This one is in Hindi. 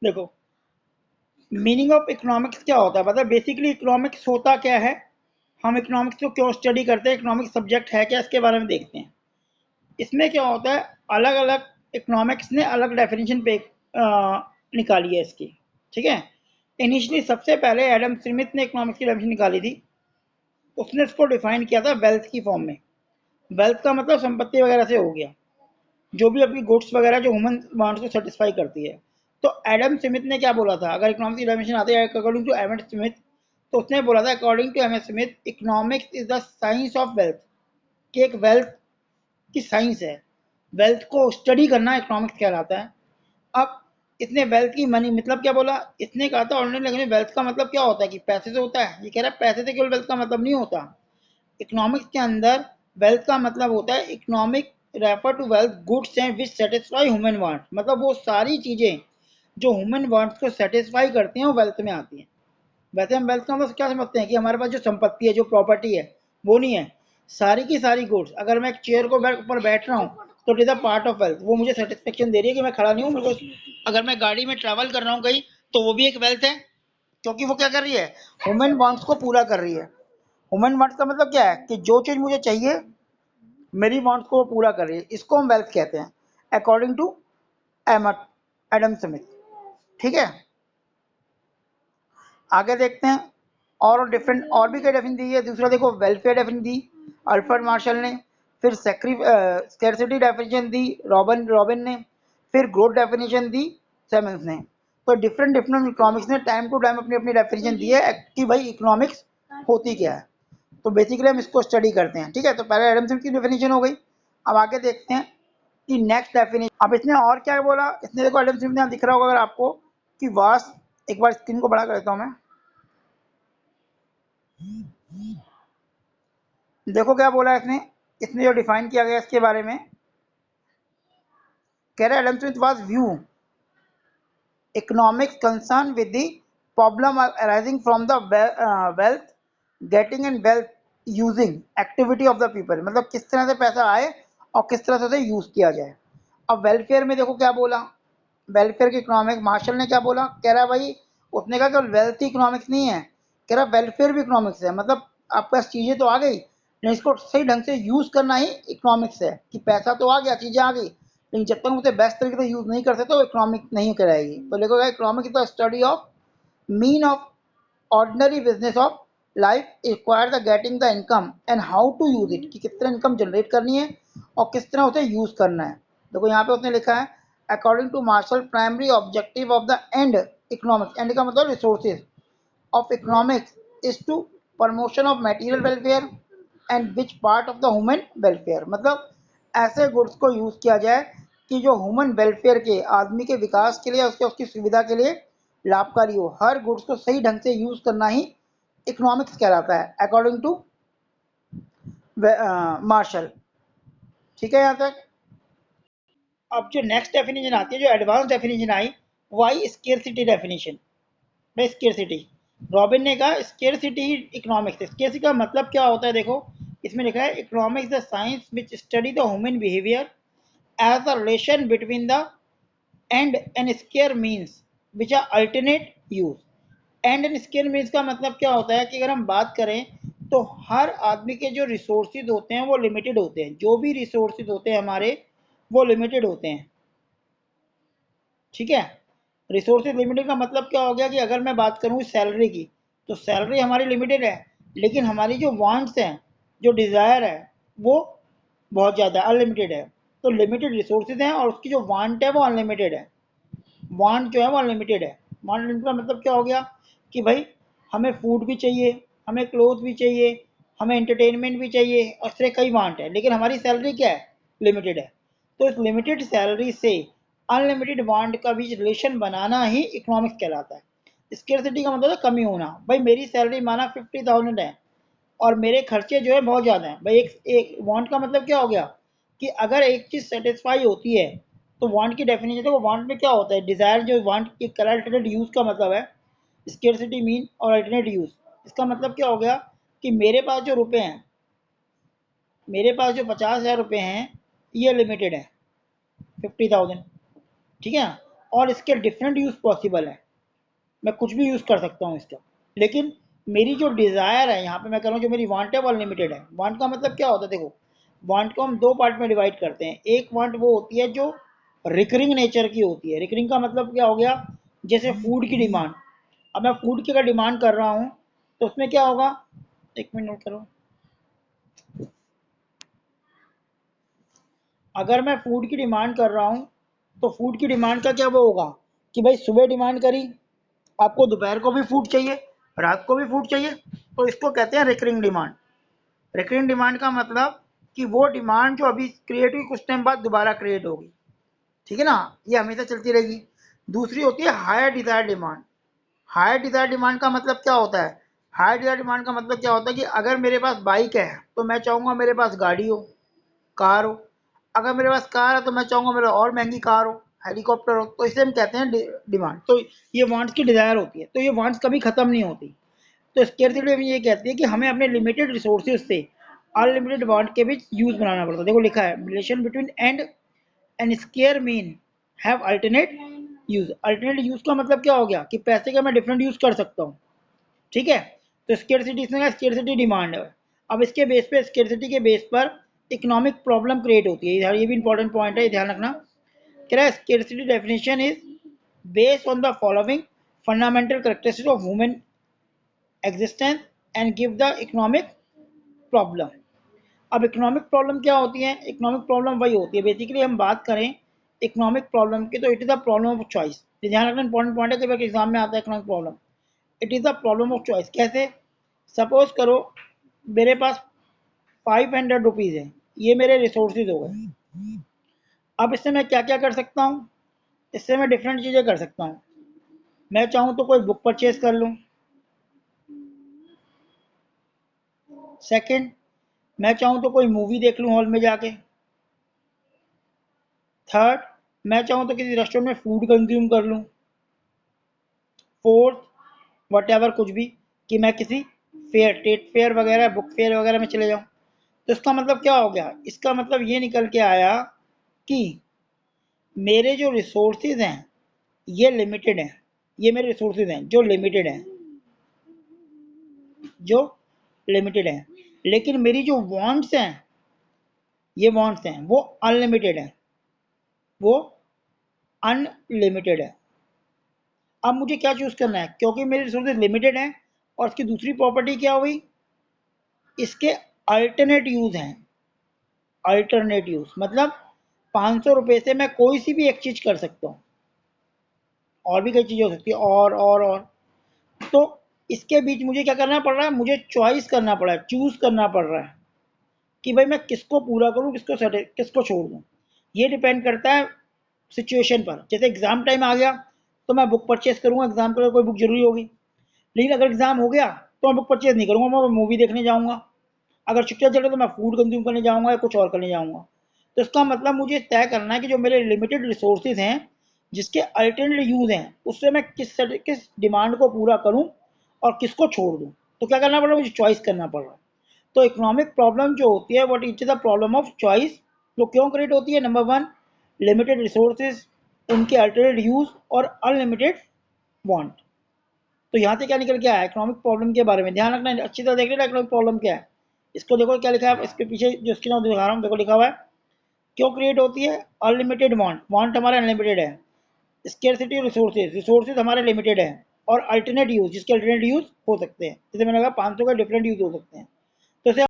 देखो, मीनिंग ऑफ इकोनॉमिक्स क्या होता है, मतलब बेसिकली इकोनॉमिक्स होता क्या है, हम इकोनॉमिक्स को क्यों स्टडी करते हैं, इकोनॉमिक्स सब्जेक्ट है क्या, इसके बारे में देखते हैं। इसमें क्या होता है, अलग अलग इकोनॉमिक्स ने अलग डेफिनेशन पे निकाली है इसकी। ठीक है, इनिशियली सबसे पहले एडम स्मिथ ने इकोनॉमिक्स की डेफिनेशन निकाली थी। उसने इसको डिफाइन किया था वेल्थ की फॉर्म में। वेल्थ का मतलब संपत्ति वगैरह से हो गया, जो भी अपनी गुड्स वगैरह जो ह्यूमन वांट्स को सेटिस्फाई करती है। तो एडम स्मिथ ने क्या बोला था, अगर इकोनॉमिक्स की डेफिनेशन आती है अकॉर्डिंग टू एडम स्मिथ, तो उसने बोला था according to M S Smith economics is the science of wealth, कि एक वेल्थ की साइंस है, वेल्थ को स्टडी करना इकोनॉमिक्स कहलाता है। अब इसने वेल्थ की मनी मतलब क्या बोला, इसने कहा था ऑर्डिनरी लैंग्वेज में वेल्थ का मतलब क्या होता है कि पैसे से होता है, ये कह रहा है पैसे से केवल वेल्थ का मतलब नहीं होता। इकोनॉमिक्स के अंदर वेल्थ का मतलब होता है, economic refer to wealth goods and which satisfy human want, मतलब वो सारी चीजें जो ह्यूमन वांट्स को सेटिस्फाई करती हैं वो वेल्थ में आती हैं। वैसे हम वेल्थ का मतलब क्या समझते हैं कि हमारे पास जो संपत्ति है, जो प्रॉपर्टी है, वो नहीं है। सारी की सारी गुड्स, अगर मैं एक चेयर को ऊपर बैठ रहा हूँ तो it is a part of wealth, वो मुझे सेटिस्फेक्शन दे रही है कि मैं खड़ा नहीं हूँ, मेरे को। अगर मैं गाड़ी में ट्रैवल कर रहा हूँ कहीं, तो वो भी एक वेल्थ है, क्योंकि वो क्या कर रही है, ह्यूमन वांट्स को पूरा कर रही है। ह्यूमन वांट्स का मतलब क्या है कि जो चीज मुझे चाहिए, मेरी वांट्स को वो पूरा कर रही है, इसको हम वेल्थ कहते हैं अकॉर्डिंग टू एडम स्मिथ। ठीक है, आगे देखते हैं। और डिफरेंट और भी कई डेफिनेशन दी है। दूसरा देखो, वेलफेयर डेफिनेशन दी अल्फ्रेड मार्शल ने, फिर स्कैरसिटी डेफिनेशन दी रॉबिन रॉबिन ने, फिर ग्रोथ डेफिनेशन दी सेमंस ने। तो डिफरेंट डिफरेंट इकोनॉमिक्स ने टाइम टू टाइम अपनी अपनी डेफिनेशन दी है कि भाई इकोनॉमिक्स होती क्या है। तो बेसिकली हम इसको स्टडी करते हैं। ठीक है, तो पहले एडम स्मिथ की डेफिनेशन हो गई। अब आगे देखते हैं कि नेक्स्ट डेफिनेशन। अब इसने और क्या बोला, इसने देखो एडम स्मिथ ने दिख रहा होगा अगर आपको कि वास्ट, एक बार स्क्रीन को बड़ा कर देता हूं मैं। देखो क्या बोला इसने, इसने जो डिफाइन किया गया इसके बारे में, कह रहा है Adam Smith was view economics concern with the problem arising from the wealth getting and wealth using activity of the people, मतलब किस तरह से पैसा आए और किस तरह से उसे यूज किया जाए। अब वेलफेयर में देखो क्या बोला, वेलफेयर की इकोनॉमिक्स मार्शल ने क्या बोला, कह रहा है भाई, उसने कहा कि वेल्थ इकोनॉमिक्स नहीं है, कह रहा वेलफेयर भी इकोनॉमिक्स है, मतलब आपके पास चीजें तो आ गई, लेकिन इसको सही ढंग से यूज करना ही इकोनॉमिक्स है। कि पैसा तो आ गया, चीजें आ गई, लेकिन जब तक उसे बेस्ट तरीके से यूज नहीं कर सकते तो इकोनॉमिक नहीं कराएगी। तो देखो economic is the study of mean of ordinary business of life require the getting the income and how to use it, कि किस तरह इनकम जनरेट करनी है और किस तरह उसे यूज करना है। देखो यहाँ पे उसने लिखा है according to Marshall primary objective of the end economics, end का मतलब resources of economics is to promotion of material welfare and which part of the human welfare, मतलब ऐसे गुड्स को यूज किया जाए कि जो ह्यूमन वेलफेयर के, आदमी के विकास के लिए, उसके उसकी सुविधा के लिए लाभकारी हो। हर गुड्स को सही ढंग से यूज करना ही इकोनॉमिक्स कहलाता है अकॉर्डिंग टू मार्शल। ठीक है यहाँ तक। अब जो नेक्स्ट डेफिनेशन आती है, जो एडवांस डेफिनेशन आई, वो आई स्केरसिटी डेफिनेशन। भाई स्केरसिटी, रॉबिन ने कहा स्केरसिटी इकोनॉमिक्स। स्केरसिटी का मतलब क्या होता है, देखो इसमें लिखा है economics the science which study the human behaviour as the relation between the end and scarce means which are alternate use. End and scarce means का मतलब क्या होता है कि अगर हम बात करें तो हर आदमी के जो रिसोर्सेज होते हैं वो लिमिटेड होते हैं, जो भी रिसोर्सेज होते हैं हमारे वो लिमिटेड होते हैं। ठीक है, रिसोर्सेज लिमिटेड का मतलब क्या हो गया कि अगर मैं बात करूं सैलरी की, तो सैलरी हमारी लिमिटेड है, लेकिन हमारी जो वांट्स हैं, जो डिज़ायर है, वो बहुत ज़्यादा अनलिमिटेड है। तो लिमिटेड रिसोर्सेज हैं और उसकी जो वांट है वो अनलिमिटेड है। वांट जो है वो अनलिमिटेड है। वांट लिमिटेड का मतलब क्या हो गया कि भाई हमें फूड भी चाहिए, हमें क्लोथ भी चाहिए, हमें एंटरटेनमेंट भी चाहिए, और इस तरह कई वांट है, लेकिन हमारी सैलरी क्या है, लिमिटेड है। तो इस लिमिटेड सैलरी से अनलिमिटेड वांट का बीच रिलेशन बनाना ही इकोनॉमिक्स कहलाता है। स्केर्सिटी का मतलब है कमी होना। भाई मेरी सैलरी माना 50,000 है और मेरे खर्चे जो है बहुत ज़्यादा हैं। भाई एक वांट का मतलब क्या हो गया कि अगर एक चीज़ सेटिस्फाई होती है, तो वांट की डेफिनेशन है, वो वांट में क्या होता है, डिज़ायर, जो वांट की अल्टरनेट यूज़ का मतलब है स्केर्सिटी मीन और अल्टरनेट यूज़। इसका मतलब क्या हो गया कि मेरे पास जो रुपए हैं, मेरे पास जो 50,000 रुपये हैं, ये लिमिटेड है 50,000। ठीक है, और इसके डिफरेंट यूज़ पॉसिबल है, मैं कुछ भी यूज़ कर सकता हूँ इसका। लेकिन मेरी जो डिज़ायर है यहाँ पे मैं कह रहा हूँ, जो मेरी वांट है वो अनलिमिटेड है। वांट का मतलब क्या होता है, देखो वांट को हम दो पार्ट में डिवाइड करते हैं। एक वांट वो होती है जो रिकरिंग नेचर की होती है। रिकरिंग का मतलब क्या हो गया, जैसे फूड की डिमांड। अब मैं फूड की अगर डिमांड कर रहा हूँ तो उसमें क्या होगा, एक मिनट नोट करो। अगर मैं फूड की डिमांड कर रहा हूँ तो फूड की डिमांड का क्या वो होगा कि भाई सुबह डिमांड करी, आपको दोपहर को भी फूड चाहिए, रात को भी फूड चाहिए, तो इसको कहते हैं रिकरिंग डिमांड। रिकरिंग डिमांड का मतलब कि वो डिमांड जो अभी क्रिएट हुई कुछ टाइम बाद दोबारा क्रिएट होगी, ठीक है ना, ये हमेशा चलती रहेगी। दूसरी होती है higher desire demand. Higher desire demand का मतलब क्या होता है, हायर डिजायर डिमांड का मतलब क्या होता है कि अगर मेरे पास बाइक है तो मैं चाहूँगा मेरे पास गाड़ी हो, कार हो। अगर मेरे पास कार है तो मैं चाहूँगा मेरे और महंगी कार हो, हेलीकॉप्टर हो। तो इसे हम कहते हैं डिमांड। तो ये वांट्स की डिज़ायर होती है, तो ये वांट्स कभी ख़त्म नहीं होती। तो स्केर्सिटी में ये कहती है कि हमें अपने लिमिटेड रिसोर्सेज से अनलिमिटेड वांट के बीच यूज़ बनाना पड़ता है। देखो लिखा है relation between and square mean have alternate use. Alternate use का मतलब क्या हो गया कि पैसे का मैं डिफरेंट यूज़ कर सकता हूँ, ठीक है। तो स्केर्सिटी, इसमें स्केर्सिटी डिमांड है। अब इसके बेस पे, स्केर्सिटी के बेस पर इकोनॉमिक प्रॉब्लम क्रिएट होती है। ये भी इंपॉर्टेंट पॉइंट है, ध्यान रखना। कह रहा है scarcity definition is based on the following fundamental characteristics of human existence and give the economic problem. अब इकोनॉमिक प्रॉब्लम क्या होती है, इकोनॉमिक प्रॉब्लम वही होती है, बेसिकली हम बात करें इकोनॉमिक प्रॉब्लम की तो it is the problem of choice. ध्यान रखना इंपॉर्टेंट पॉइंट है कि एग्जाम में आता है economic problem. It is the problem of choice. कैसे, सपोज करो मेरे पास 500 रुपीज़ है, ये मेरे रिसोर्सेज हो गए। अब इससे मैं क्या क्या कर सकता हूँ, इससे मैं डिफरेंट चीज़ें कर सकता हूँ। मैं चाहूँ तो कोई बुक परचेज कर लूँ। सेकंड, मैं चाहूँ तो कोई मूवी देख लूँ हॉल में जाके। थर्ड, मैं चाहूँ तो किसी रेस्टोरेंट में फूड कंज्यूम कर लूँ। फोर्थ, वट एवर कुछ भी, कि मैं किसी फेयर, ट्रेड फेयर वगैरह, बुक फेयर वगैरह में चले जाऊँ। तो इसका मतलब क्या हो गया, इसका मतलब ये निकल के आया कि मेरे जो रिसोर्सेज हैं ये लिमिटेड हैं। ये मेरे रिसोर्सेज हैं जो लिमिटेड हैं, जो लिमिटेड हैं। लेकिन मेरी जो वांट्स हैं, ये वांट्स हैं वो अनलिमिटेड हैं, वो अनलिमिटेड है। अब मुझे क्या चूज करना है, क्योंकि मेरे रिसोर्सेज लिमिटेड हैं और इसकी दूसरी प्रॉपर्टी क्या हुई, इसके अल्टरनेट यूज हैं। अल्टरनेट यूज मतलब 500 रुपये से मैं कोई सी भी एक चीज कर सकता हूँ, और भी कई चीजें हो सकती है, और तो इसके बीच मुझे क्या करना पड़ रहा है, मुझे चॉइस करना पड़ रहा है, चूज करना पड़ रहा है कि भाई मैं किसको पूरा करूँ, किसको छोड़ दूँ। ये डिपेंड करता है सिचुएशन पर। जैसे एग्जाम टाइम आ गया तो मैं बुक परचेज करूँगा, एग्जाम के लिए कोई बुक जरूरी होगी। लेकिन अगर एग्जाम हो गया तो मैं बुक परचेज नहीं करूँगा, मैं मूवी देखने जाऊँगा। अगर छुट्टियाँ चल रही तो मैं फूड कंज्यूम करने जाऊँगा या कुछ और करने जाऊँगा। तो इसका मतलब मुझे तय करना है कि जो मेरे लिमिटेड रिसोर्सेज हैं जिसके अल्टरनेट यूज़ हैं, उससे मैं किस डिमांड को पूरा करूँ और किसको छोड़ दूँ। तो क्या करना पड़ रहा है, मुझे चॉइस करना पड़ रहा है। तो इकोनॉमिक प्रॉब्लम जो होती है what is the problem of choice. जो क्यों क्रिएट होती है, नंबर वन, लिमिटेड रिसोर्सेज, उनके अल्टरनेट यूज़ और अनलिमिटेड वांट। तो यहाँ से क्या निकल के आया इकोनॉमिक प्रॉब्लम के बारे में, ध्यान रखना, अच्छी तरह देख लेना इकोनॉमिक प्रॉब्लम क्या है। इसको देखो क्या लिखा है इसके पीछे, जो इसकी नाम दिखा रहा हूँ, देखो लिखा हुआ है क्यों क्रिएट होती है, अनलिमिटेड वांट, वांट हमारा अनलिमिटेड है। स्केर्सिटी रिसोर्सेज, रिसोर्सेज हमारे लिमिटेड है। और अल्टरनेट यूज, जिसके अल्टरनेट यूज हो सकते हैं, जैसे मैंने कहा 500 का डिफरेंट यूज हो सकते हैं। तो इसे